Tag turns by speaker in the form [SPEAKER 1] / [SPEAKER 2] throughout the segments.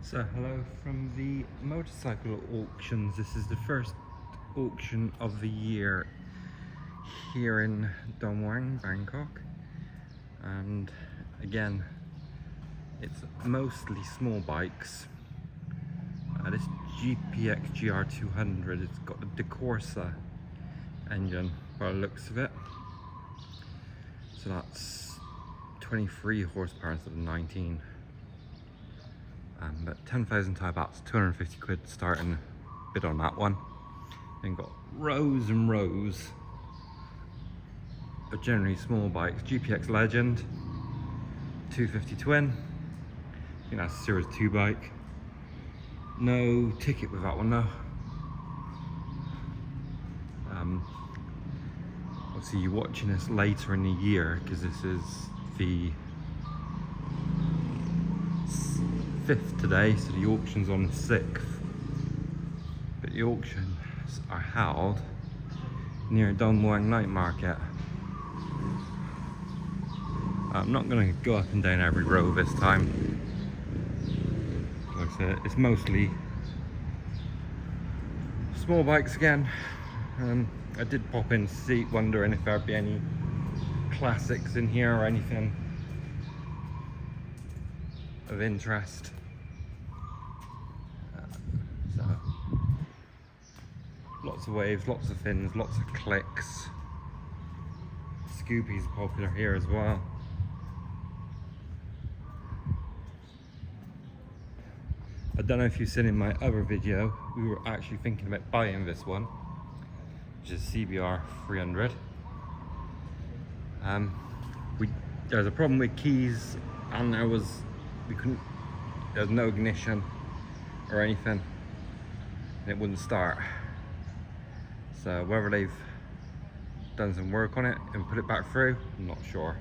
[SPEAKER 1] So hello from the motorcycle auctions. This is the first auction of the year here in Don Mueang, Bangkok. And again, it's mostly small bikes. This GPX GR200, it's got the Corsa engine by the looks of it. So that's 23 horsepower instead of 19. But 10,000 Thai bahts, 250 quid starting bid on that one. Then got rows and rows of generally small bikes. GPX Legend, 250 twin. I think that's a Series 2 bike. No ticket with that one though. Obviously you're watching this later in the year because this is the 5th today, so the auction's on the 6th. But the auctions are held near Don Mueang night market. I'm not going to go up and down every row this time. Like I said, it's mostly small bikes again. I did pop in to see, wondering if there'd be any classics in here or anything of interest. So lots of waves, lots of fins, lots of clicks. Scoopies are popular here as well. I don't know if you've seen in my other video, we were actually thinking about buying this one, which is CBR 300. There's a problem with keys, and there was no ignition or anything, and it wouldn't start. So whether they've done some work on it and put it back through, I'm not sure.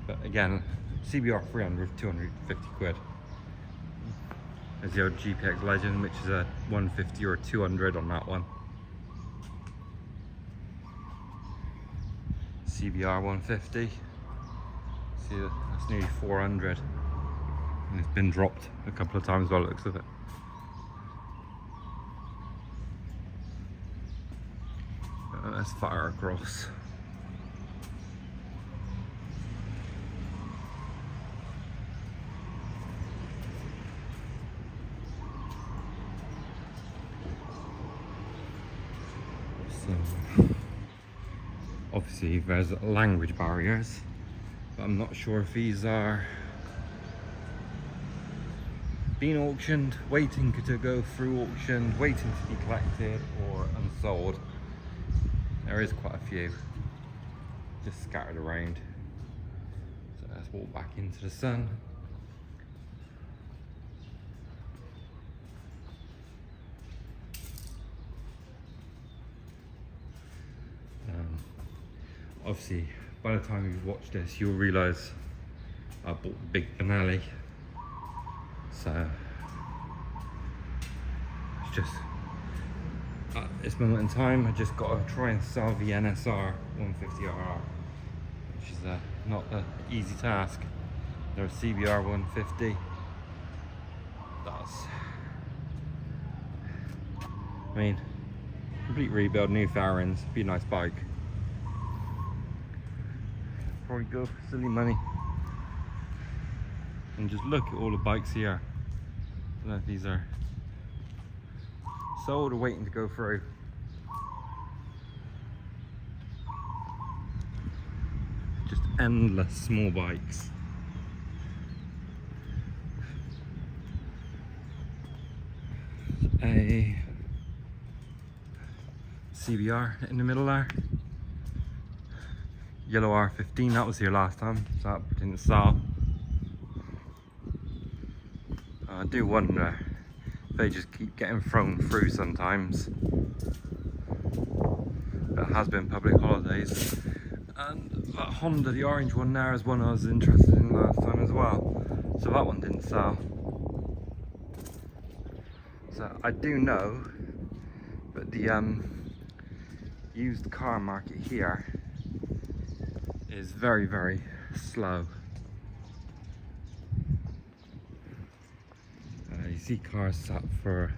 [SPEAKER 1] But again, CBR 300, 250 quid. There's the old GPX Legend, which is a 150 or 200 on that one. CBR 150. See, that's nearly 400. And it's been dropped a couple of times by the looks of it. Let's fire across. So, obviously there's language barriers, but I'm not sure if these are being auctioned, waiting to go through auction, waiting to be collected, or unsold. There is quite a few just scattered around. So let's walk back into the sun. Obviously, by the time you watch this, you'll realise I bought the big finale. So it's just at this moment in time, I just got to try and sell the NSR 150RR, which is not an easy task. There's CBR 150. I mean, complete rebuild, new fairings, be a nice bike. Probably go for silly money. And just look at all the bikes here. I don't know if these are sold or waiting to go through. Just endless small bikes. A CBR in the middle there. Yellow R15, that was here last time, so that didn't sell. I do wonder if they just keep getting thrown through sometimes. It has been public holidays. And that Honda, the orange one there, is one I was interested in last time as well. So that one didn't sell. So I do know that the used car market here is very, very slow. see cars sat for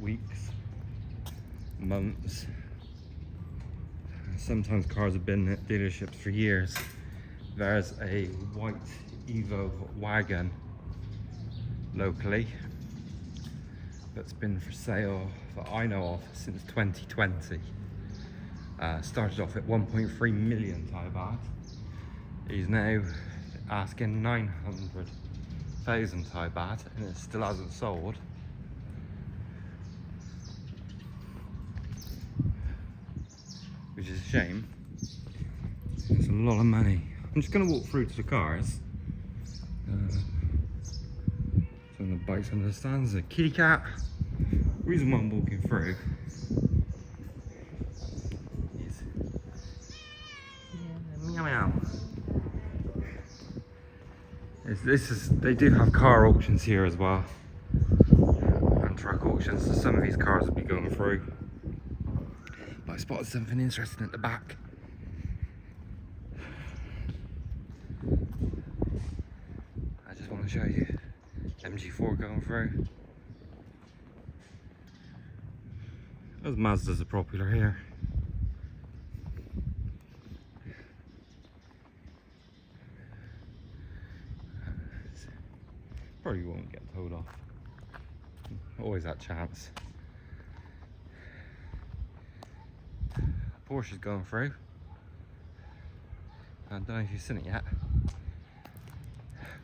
[SPEAKER 1] weeks, months. Sometimes cars have been at dealerships for years. There's a white Evo wagon locally that's been for sale that I know of since 2020. Started off at 1.3 million Thai baht. He's now asking 900,000 Thai baht and it still hasn't sold. Which is a shame. It's a lot of money. I'm just going to walk through to the cars. Some of the bikes under the stands. A kitty cat. Reason why I'm walking through is meow meow. They do have car auctions here as well, and truck auctions. So some of these cars will be going through. But I spotted something interesting at the back. I just want to show you. MG4 going through. Those Mazdas are popular here. Probably won't get towed off. Always that chance. Porsche's going through. I don't know if you've seen it yet.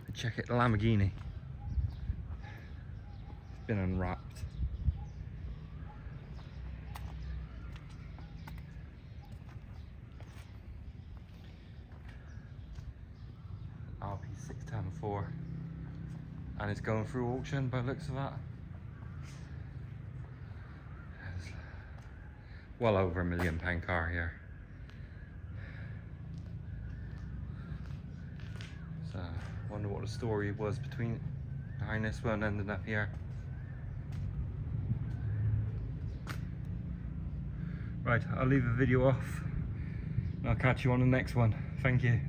[SPEAKER 1] But check it, the Lamborghini. It's been unwrapped. RP610-4. And it's going through auction by the looks of that. It's well over £1 million car here. So I wonder what the story was behind this one ending up here. Right, I'll leave the video off and I'll catch you on the next one. Thank you.